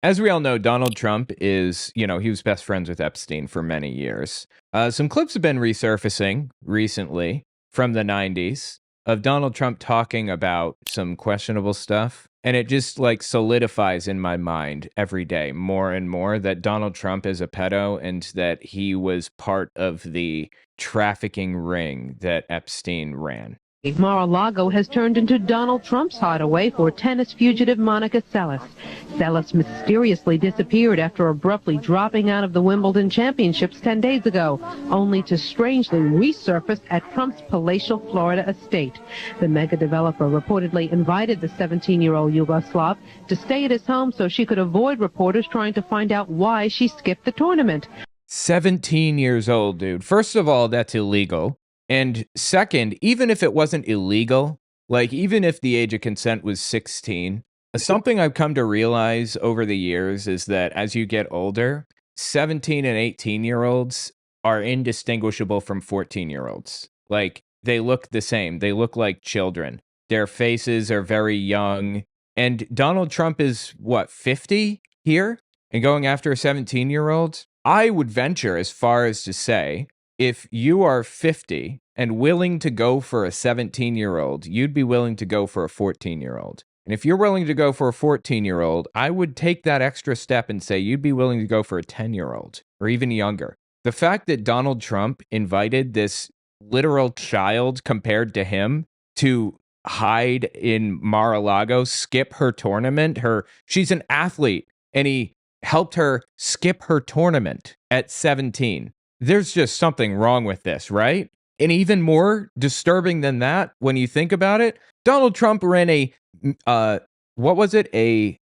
As we all know, Donald Trump is, he was best friends with Epstein for many years. Some clips have been resurfacing recently from the 90s of Donald Trump talking about some questionable stuff. And it just like solidifies in my mind every day more and more that Donald Trump is a pedo and that he was part of the trafficking ring that Epstein ran. Mar-a-Lago has turned into Donald Trump's hideaway for tennis fugitive Monica Seles. Seles mysteriously disappeared after abruptly dropping out of the Wimbledon Championships 10 days ago, only to strangely resurface at Trump's palatial Florida estate. The mega developer reportedly invited the 17-year-old Yugoslav to stay at his home so she could avoid reporters trying to find out why she skipped the tournament. 17 years old, dude. First of all, that's illegal. And second, even if it wasn't illegal, like even if the age of consent was 16, something I've come to realize over the years is that as you get older, 17 and 18-year-olds are indistinguishable from 14-year-olds. Like they look the same. They look like children. Their faces are very young. And Donald Trump is, what, 50 here? And going after a 17-year-old? I would venture as far as to say, if you are 50 and willing to go for a 17-year-old, you'd be willing to go for a 14-year-old. And if you're willing to go for a 14-year-old, I would take that extra step and say you'd be willing to go for a 10-year-old or even younger. The fact that Donald Trump invited this literal child compared to him to hide in Mar-a-Lago, skip her tournament, she's an athlete, and he helped her skip her tournament at 17. There's just something wrong with this, right? And even more disturbing than that, when you think about it, Donald Trump ran a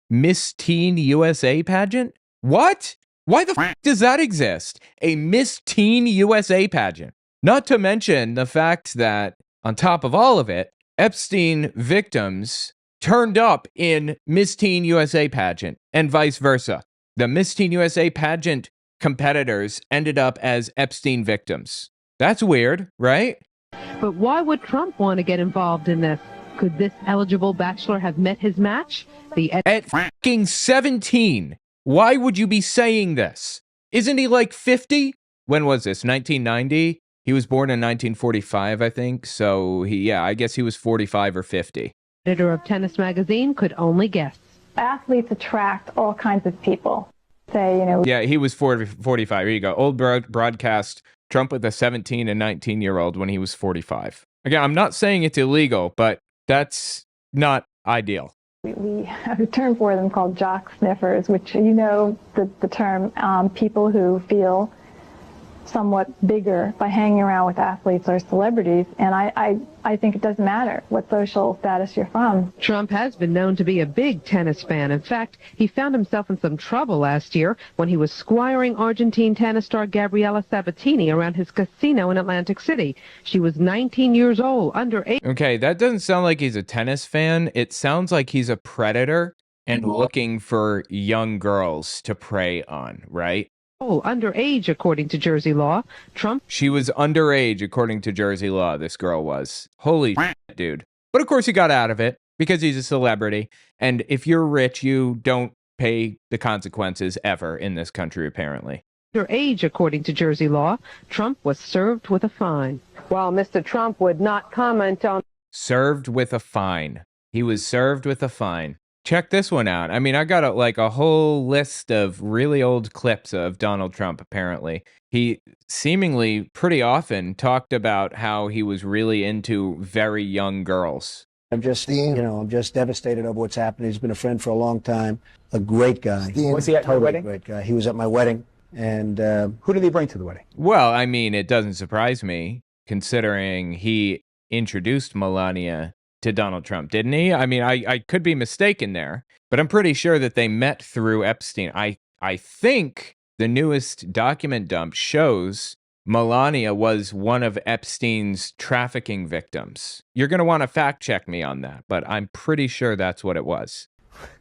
Miss Teen USA pageant? What? Why the f does that exist? A Miss Teen USA pageant. Not to mention the fact that, on top of all of it, Epstein victims turned up in Miss Teen USA pageant and vice versa. The Miss Teen USA pageant competitors ended up as Epstein victims. That's weird, right? But why would Trump want to get involved in this? Could this eligible bachelor have met his match? At fucking 17. Why would you be saying this? Isn't he like 50? When was this? 1990? He was born in 1945, I think. So I guess he was 45 or 50. Editor of Tennis Magazine could only guess. Athletes attract all kinds of people. Yeah, he was 45. Here you go. Old broadcast Trump with a 17 and 19-year-old when he was 45. Again, I'm not saying it's illegal, but that's not ideal. We have a term for them called jock sniffers, which the term, people who feel somewhat bigger by hanging around with athletes or celebrities. And I think it doesn't matter what social status you're from. Trump has been known to be a big tennis fan. In fact, he found himself in some trouble last year when he was squiring Argentine tennis star Gabriela Sabatini around his casino in Atlantic City. She was 19 years old, underage. Okay, that doesn't sound like he's a tennis fan. It sounds like he's a predator and looking for young girls to prey on, right? Underage, according to Jersey law. She was underage, according to Jersey law, this girl was. Holy shit, dude. But of course he got out of it because he's a celebrity. And if you're rich, you don't pay the consequences ever in this country, apparently. Underage, according to Jersey law. Trump was served with a fine. While Mr. Trump would not comment on... Served with a fine. He was served with a fine. Check this one out. I mean, I got a whole list of really old clips of Donald Trump, apparently. He seemingly pretty often talked about how he was really into very young girls. I'm just devastated over what's happened. He's been a friend for a long time. A great guy. Was he at your wedding? Great guy. He was at my wedding. And who did he bring to the wedding? Well, I mean, it doesn't surprise me, considering he introduced Melania to Donald Trump, didn't he? I mean, I could be mistaken there, but I'm pretty sure that they met through Epstein. I think the newest document dump shows Melania was one of Epstein's trafficking victims. You're going to want to fact check me on that, but I'm pretty sure that's what it was.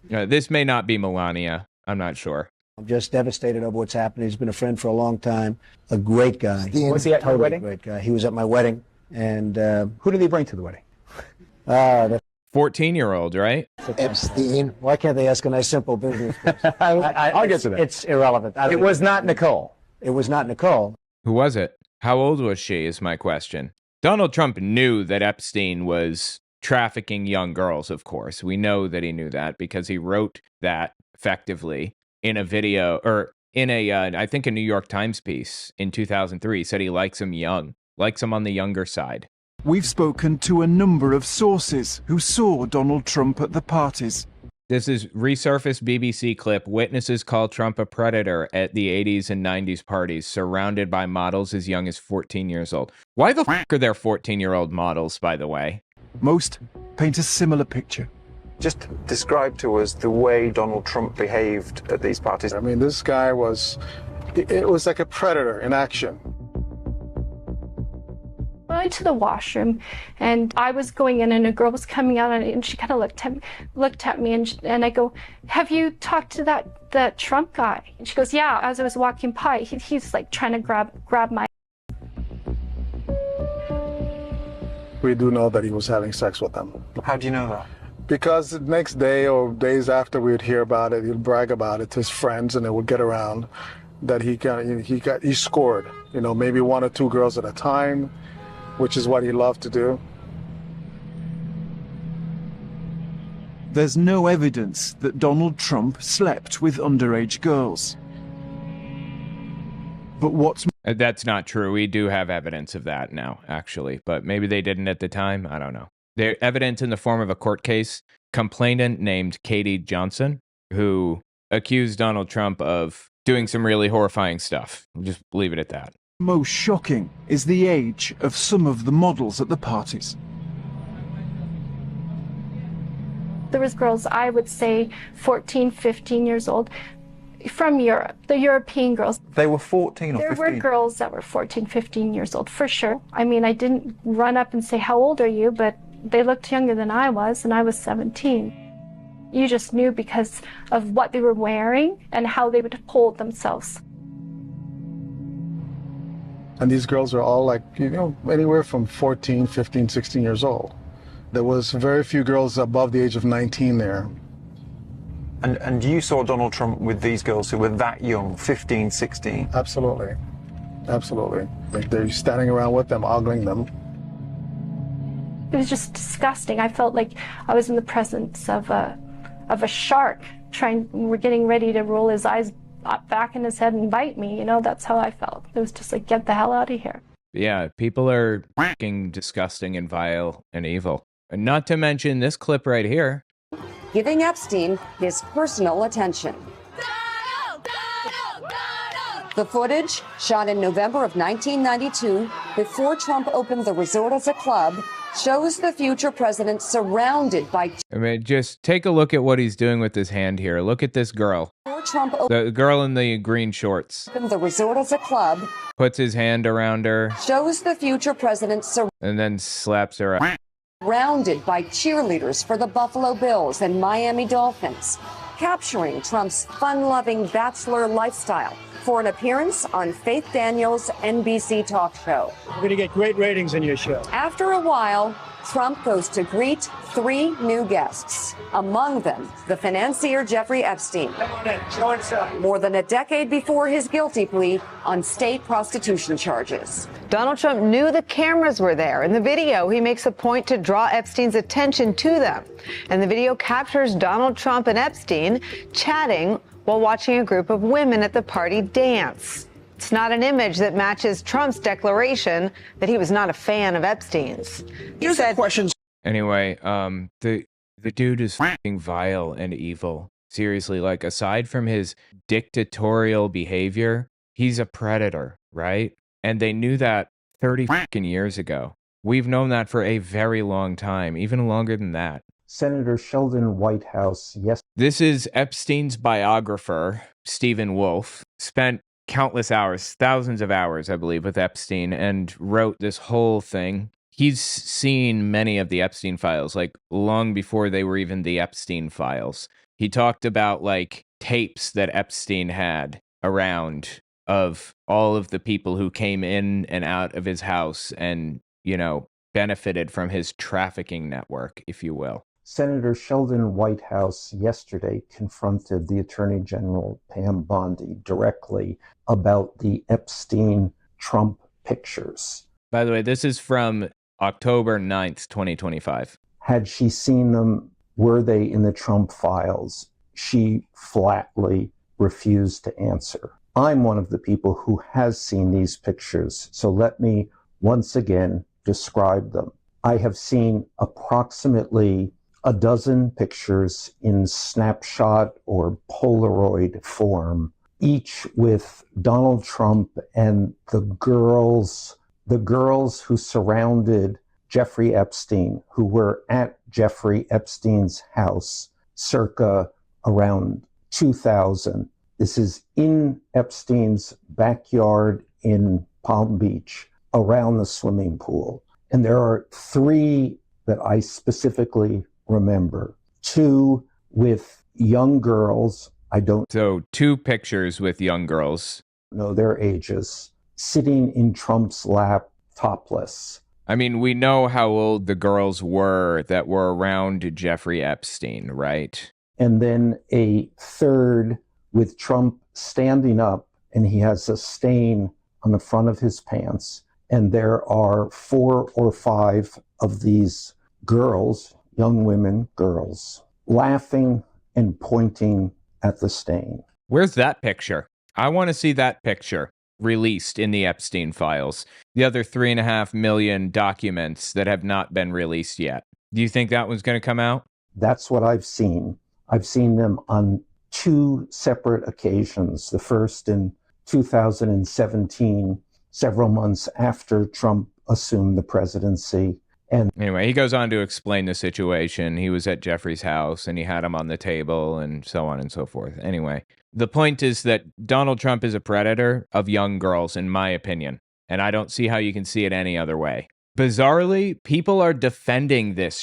This may not be Melania. I'm not sure. I'm just devastated over what's happened. He's been a friend for a long time. A great guy. Was he at your wedding? Great guy. He was at my wedding. And who did he bring to the wedding? 14-year-old, right? Epstein. Why can't they ask a nice, simple business question? I'll get to that. It's irrelevant. It was not Nicole. It was not Nicole. Who was it? How old was she is my question. Donald Trump knew that Epstein was trafficking young girls, of course. We know that he knew that because he wrote that effectively in a video, or in a, I think a New York Times piece in 2003. He said he likes them young, likes them on the younger side. We've spoken to a number of sources who saw Donald Trump at the parties. This is resurfaced BBC clip. Witnesses call Trump a predator at the 80s and 90s parties, surrounded by models as young as 14 years old. Why the f*** are there 14-year-old models, by the way? Most paint a similar picture. Just describe to us the way Donald Trump behaved at these parties. I mean, this guy it was like a predator in action. I went to the washroom and I was going in and a girl was coming out and she kind of looked at me and I go, have you talked to that Trump guy? And she goes, yeah. As I was walking by, he's like trying to grab my. We do know that he was having sex with them. How do you know that? Because the next day or days after we would hear about it, he'd brag about it to his friends and it would get around that he scored, maybe one or two girls at a time, which is what he loved to do. There's no evidence that Donald Trump slept with underage girls. But what's... That's not true. We do have evidence of that now, actually. But maybe they didn't at the time. I don't know. There's evidence in the form of a court case. Complainant named Katie Johnson, who accused Donald Trump of doing some really horrifying stuff. We'll just leave it at that. Most shocking is the age of some of the models at the parties. There was girls, I would say 14, 15 years old from Europe, the European girls. They were 14 or 15? There were girls that were 14, 15 years old, for sure. I mean, I didn't run up and say, how old are you? But they looked younger than I was, and I was 17. You just knew because of what they were wearing and how they would hold themselves. And these girls are all like, anywhere from 14, 15, 16 years old. There was very few girls above the age of 19 there. And you saw Donald Trump with these girls who were that young, 15, 16? Absolutely. Absolutely. Like they're standing around with them, ogling them. It was just disgusting. I felt like I was in the presence of a shark we're getting ready to roll his eyes back in his head and bite me. That's how I felt. It was just like, get the hell out of here. Yeah, people are fucking disgusting and vile and evil. And not to mention this clip right here. Giving Epstein his personal attention. The footage, shot in November of 1992, before Trump opened the resort as a club, shows the future president surrounded by... I mean, just take a look at what he's doing with his hand here. Look at this girl. The girl in the green shorts. The resort as a club. Puts his hand around her. Shows the future president... And then slaps her up. Surrounded by cheerleaders for the Buffalo Bills and Miami Dolphins. Capturing Trump's fun-loving bachelor lifestyle for an appearance on Faith Daniels' NBC talk show. We're going to get great ratings in your show. After a while, Trump goes to greet 3 new guests. Among them, the financier Jeffrey Epstein. More than a decade before his guilty plea on state prostitution charges. Donald Trump knew the cameras were there. In the video, he makes a point to draw Epstein's attention to them. And the video captures Donald Trump and Epstein chatting while watching a group of women at the party dance. It's not an image that matches Trump's declaration that he was not a fan of Epstein's. He said, Anyway, the dude is fucking vile and evil. Seriously, like, aside from his dictatorial behavior, he's a predator, right? And they knew that 30 fucking years ago. We've known that for a very long time, even longer than that. Senator Sheldon Whitehouse, yes. This is Epstein's biographer, Stephen Wolfe, spent countless hours, thousands of hours, I believe, with Epstein and wrote this whole thing. He's seen many of the Epstein files, like long before they were even the Epstein files. He talked about like tapes that Epstein had around of all of the people who came in and out of his house and, benefited from his trafficking network, if you will. Senator Sheldon Whitehouse yesterday confronted the Attorney General Pam Bondi directly about the Epstein-Trump pictures. By the way, this is from October 9th, 2025. Had she seen them? Were they in the Trump files? She flatly refused to answer. I'm one of the people who has seen these pictures, so let me once again describe them. I have seen approximately a dozen pictures in snapshot or Polaroid form, each with Donald Trump and the girls who surrounded Jeffrey Epstein, who were at Jeffrey Epstein's house circa around 2000. This is in Epstein's backyard in Palm Beach, around the swimming pool. And there are three that I specifically remember. Two with young girls. So 2 pictures with young girls. Know their ages, sitting in Trump's lap, topless. I mean, we know how old the girls were that were around Jeffrey Epstein, right? And then a third with Trump standing up, and he has a stain on the front of his pants. And there are 4 or 5 of these girls, young women, girls, laughing and pointing at the stain. Where's that picture? I want to see that picture released in the Epstein files. The other 3.5 million documents that have not been released yet. Do you think that one's going to come out? That's what I've seen. I've seen them on 2 separate occasions. The first in 2017, several months after Trump assumed the presidency. And anyway, he goes on to explain the situation. He was at Jeffrey's house and he had him on the table and so on and so forth. Anyway, the point is that Donald Trump is a predator of young girls, in my opinion. And I don't see how you can see it any other way. Bizarrely, people are defending this.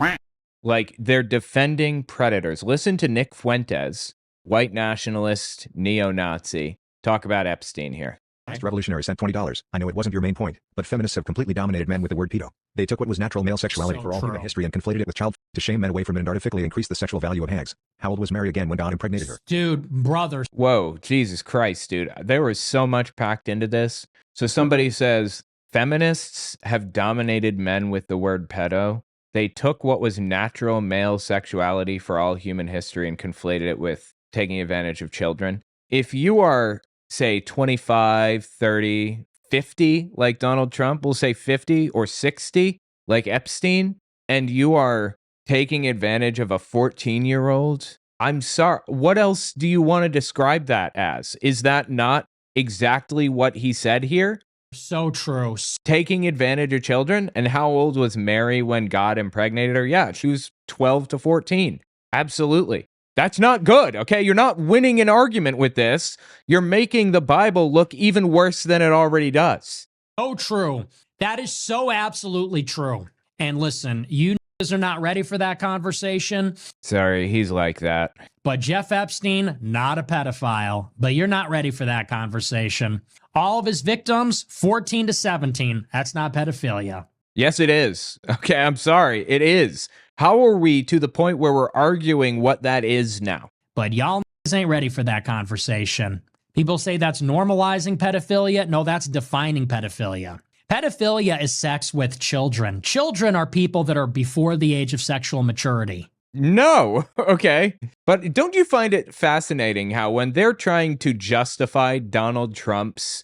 Like, they're defending predators. Listen to Nick Fuentes, white nationalist, neo-Nazi, talk about Epstein here. Revolutionary sent $20. I know it wasn't your main point, but feminists have completely dominated men with the word pedo. They took what was natural male sexuality for all human history and conflated it with child to shame men away from it and artificially increase the sexual value of hags. How old was Mary again when God impregnated her? Dude, brothers. Whoa, Jesus Christ, dude. There was so much packed into this. So somebody says, feminists have dominated men with the word pedo. They took what was natural male sexuality for all human history and conflated it with taking advantage of children. If you are, say, 25, 30, 50, like Donald Trump, we'll say 50 or 60, like Epstein, and you are taking advantage of a 14-year-old, I'm sorry, what else do you want to describe that as? Is that not exactly what he said here? So true. Taking advantage of children? And how old was Mary when God impregnated her? Yeah, she was 12 to 14. Absolutely. That's not good, okay? You're not winning an argument with this. You're making the Bible look even worse than it already does. So true. That is so absolutely true. And listen, you are not ready for that conversation. Sorry, he's like that. But Jeff Epstein, not a pedophile. But you're not ready for that conversation. All of his victims, 14 to 17. That's not pedophilia. Yes, it is. Okay, I'm sorry. It is. How are we to the point where we're arguing what that is now? But y'all ain't ready for that conversation. People say that's normalizing pedophilia. No, that's defining pedophilia. Pedophilia is sex with children. Children are people that are before the age of sexual maturity. No, okay. But don't you find it fascinating how when they're trying to justify Donald Trump's,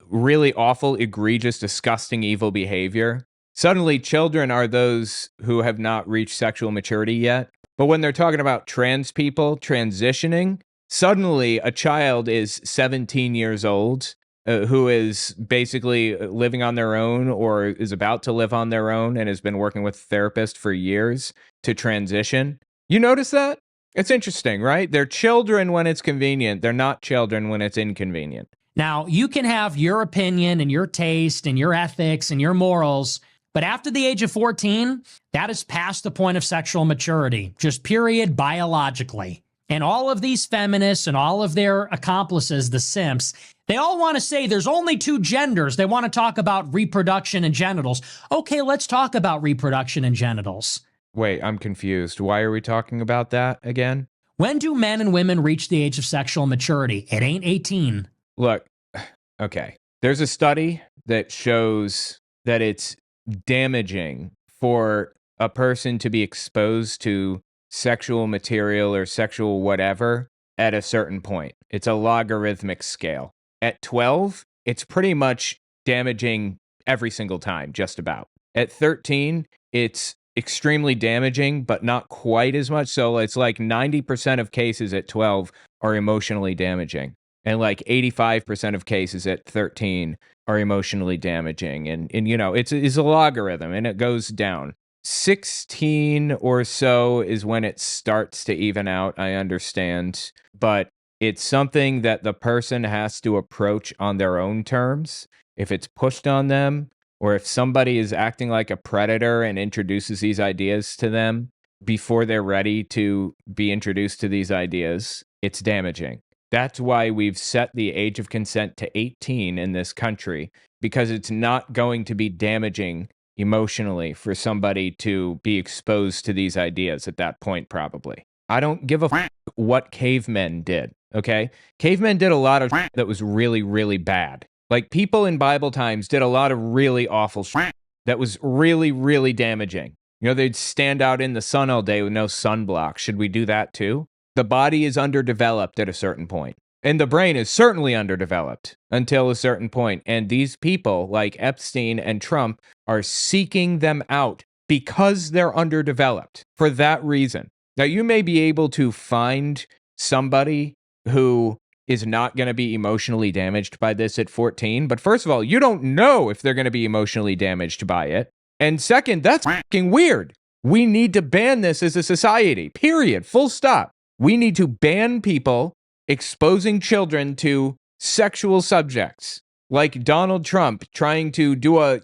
really awful, egregious, disgusting, evil behavior, suddenly children are those who have not reached sexual maturity yet. But when they're talking about trans people transitioning, suddenly a child is 17 years old who is basically living on their own or is about to live on their own and has been working with a therapist for years to transition. You notice that? It's interesting, right? They're children when it's convenient. They're not children when it's inconvenient. Now, you can have your opinion and your taste and your ethics and your morals, but after the age of 14, that is past the point of sexual maturity, just period, biologically. And all of these feminists and all of their accomplices, the simps, they all want to say there's only 2 genders. They want to talk about reproduction and genitals. Okay, let's talk about reproduction and genitals. Wait, I'm confused. Why are we talking about that again? When do men and women reach the age of sexual maturity? It ain't 18. Look, okay. There's a study that shows that it's damaging for a person to be exposed to sexual material or sexual whatever at a certain point. It's a logarithmic scale. At 12, it's pretty much damaging every single time, just about. At 13, it's extremely damaging, but not quite as much. So it's like 90% of cases at 12 are emotionally damaging. And like 85% of cases at 13 are emotionally damaging. And you know, it's a logarithm and it goes down. 16 or so is when it starts to even out, I understand. But it's something that the person has to approach on their own terms. If it's pushed on them, or if somebody is acting like a predator and introduces these ideas to them before they're ready to be introduced to these ideas, it's damaging. That's why we've set the age of consent to 18 in this country, because it's not going to be damaging emotionally for somebody to be exposed to these ideas at that point, probably. I don't give a what cavemen did, okay? Cavemen did a lot of that was really, really bad. Like, people in Bible times did a lot of really awful that was really, really damaging. You know, they'd stand out in the sun all day with no sunblock. Should we do that too? The body is underdeveloped at a certain point, and the brain is certainly underdeveloped until a certain point. And these people like Epstein and Trump are seeking them out because they're underdeveloped for that reason. Now, you may be able to find somebody who is not going to be emotionally damaged by this at 14. But first of all, you don't know if they're going to be emotionally damaged by it. And second, that's fucking weird. We need to ban this as a society, period, full stop. We need to ban people exposing children to sexual subjects, like Donald Trump trying to do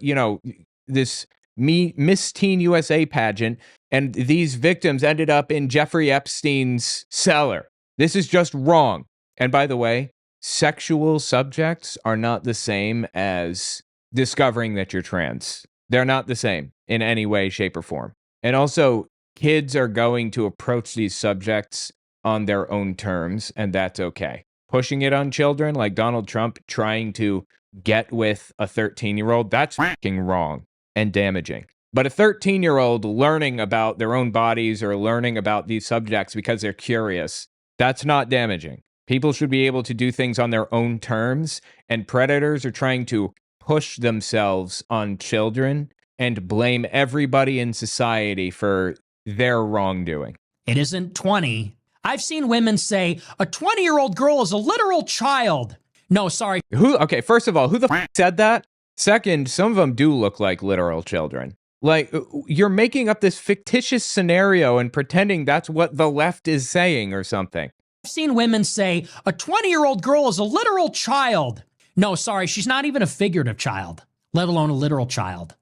this Miss Teen USA pageant, and these victims ended up in Jeffrey Epstein's cellar. This is just wrong. And by the way, sexual subjects are not the same as discovering that you're trans. They're not the same in any way, shape, or form. And also, kids are going to approach these subjects on their own terms, and that's okay. Pushing it on children, like Donald Trump trying to get with a 13-year-old, that's fucking wrong and damaging. But a 13-year-old learning about their own bodies or learning about these subjects because they're curious, that's not damaging. People should be able to do things on their own terms, and predators are trying to push themselves on children and blame everybody in society for their wrongdoing. It isn't 20. I've seen women say a 20-year-old girl is a literal child. No, sorry. Okay, first of all, who the f said that? Second, some of them do look like literal children. Like, you're making up this fictitious scenario and pretending that's what the left is saying or something. I've seen women say a 20-year-old girl is a literal child. No, sorry, she's not even a figurative child, let alone a literal child.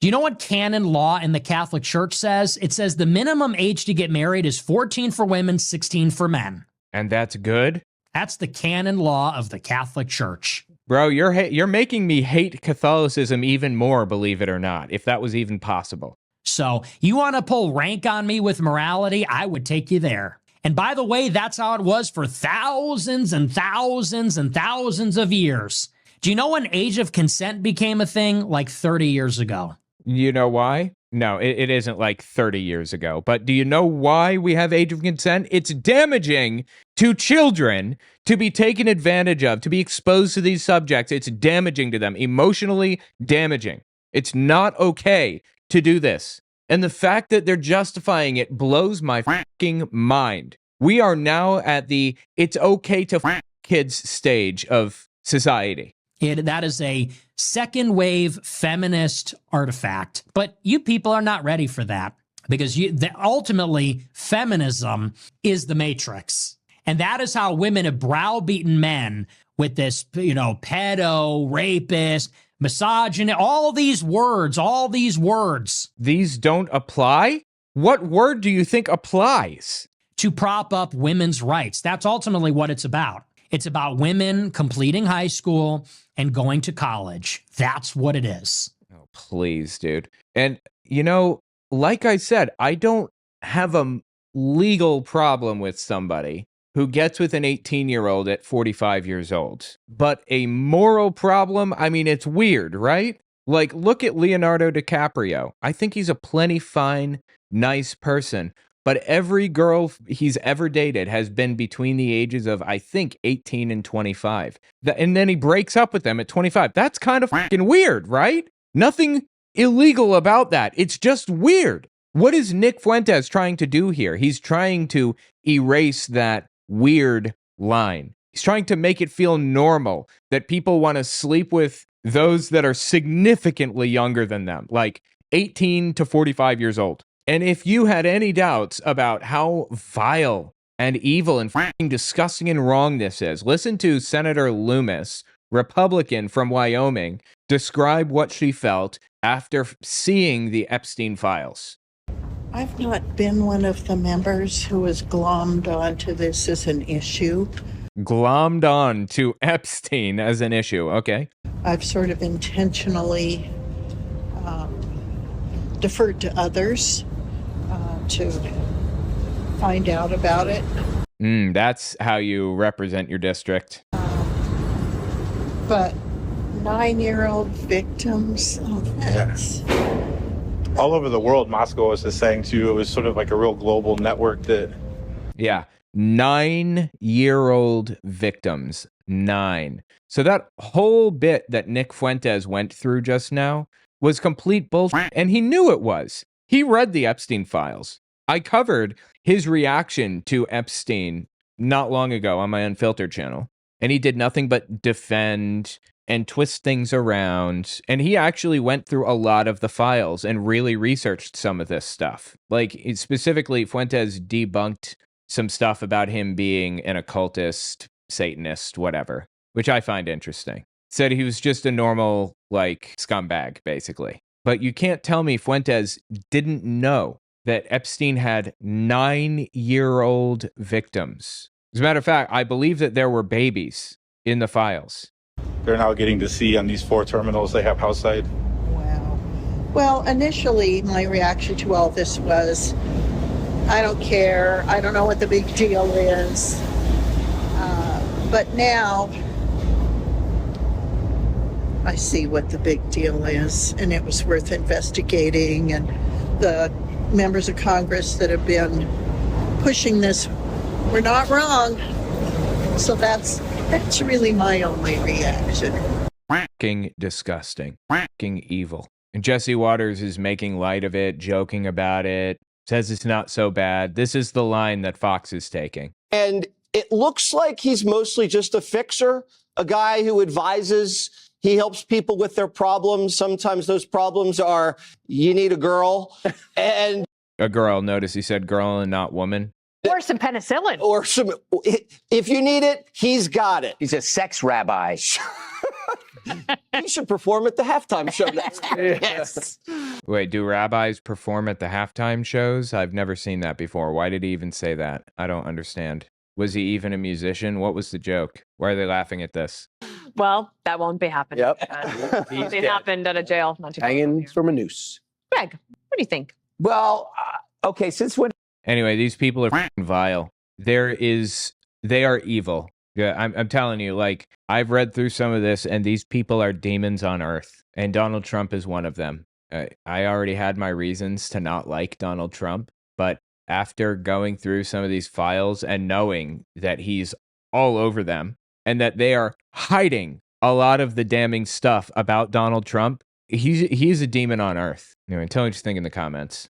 Do you know what canon law in the Catholic Church says? It says the minimum age to get married is 14 for women, 16 for men. And that's good? That's the canon law of the Catholic Church. Bro, you're making me hate Catholicism even more, believe it or not, if that was even possible. So, you want to pull rank on me with morality? I would take you there. And by the way, that's how it was for thousands and thousands and thousands of years. Do you know when age of consent became a thing? Like 30 years ago. You know why? No, it isn't like 30 years ago. But do you know why we have age of consent? It's damaging to children to be taken advantage of, to be exposed to these subjects. It's damaging to them, emotionally damaging. It's not okay to do this. And the fact that they're justifying it blows my fucking mind. We are now at the it's okay to f kids stage of society. That is a second wave feminist artifact. But you people are not ready for that, because ultimately feminism is the matrix. And that is how women have browbeaten men with this, pedo, rapist, misogyny, all these words. These don't apply? What word do you think applies? To prop up women's rights. That's ultimately what it's about. It's about women completing high school and going to college. That's what it is. Oh, please, dude. And, like I said, I don't have a legal problem with somebody who gets with an 18-year-old at 45 years old. But a moral problem, I mean, it's weird, right? Like, look at Leonardo DiCaprio. I think he's a plenty fine, nice person. But every girl he's ever dated has been between the ages of, I think, 18 and 25. And then he breaks up with them at 25. That's kind of fucking weird, right? Nothing illegal about that. It's just weird. What is Nick Fuentes trying to do here? He's trying to erase that weird line. He's trying to make it feel normal that people want to sleep with those that are significantly younger than them, like 18 to 45 years old. And if you had any doubts about how vile and evil and fucking disgusting and wrong this is, listen to Senator Loomis, Republican from Wyoming, describe what she felt after seeing the Epstein files. I've not been one of the members who has glommed onto this as an issue. Glommed on to Epstein as an issue, okay. I've sort of intentionally deferred to others to find out about it. That's how you represent your district. But 9-year-old victims, that's... All over the world, Moscow was just saying, too, it was sort of like a real global network that... Yeah, 9-year-old victims. 9. So that whole bit that Nick Fuentes went through just now was complete bullshit, and he knew it was. He read the Epstein files. I covered his reaction to Epstein not long ago on my Unfiltered channel, and he did nothing but defend and twist things around, and he actually went through a lot of the files and really researched some of this stuff. Like, specifically, Fuentes debunked some stuff about him being an occultist, Satanist, whatever, which I find interesting. Said he was just a normal, like, scumbag, basically. But you can't tell me Fuentes didn't know that Epstein had 9-year-old victims. As a matter of fact, I believe that there were babies in the files. They're now getting to see on these 4 terminals they have house-side. Wow. Well, initially, my reaction to all this was, I don't care. I don't know what the big deal is. But now, I see what the big deal is, and it was worth investigating, and the members of Congress that have been pushing this were not wrong. So that's really my only reaction. Fucking disgusting. Fucking evil. And Jesse Waters is making light of it, joking about it, says it's not so bad. This is the line that Fox is taking. And it looks like he's mostly just a fixer, a guy who advises. He helps people with their problems. Sometimes those problems are, you need a girl. And a girl. Notice he said girl and not woman. Or some penicillin. Or some, if you need it, he's got it. He's a sex rabbi. He should perform at the halftime show next year. Yes. Wait, do rabbis perform at the halftime shows? I've never seen that before. Why did he even say that? I don't understand. Was he even a musician? What was the joke? Why are they laughing at this? Well, that won't be happening. Yep. It happened at a jail not too far. Hanging from a noose. Greg, what do you think? Well, okay, since when? Anyway, these people are f***ing vile. They are evil. Yeah, I'm telling you, like, I've read through some of this, and these people are demons on earth, and Donald Trump is one of them. I already had my reasons to not like Donald Trump, but after going through some of these files and knowing that he's all over them, and that they are hiding a lot of the damning stuff about Donald Trump, he's a demon on earth. Anyway, tell me what you think in the comments.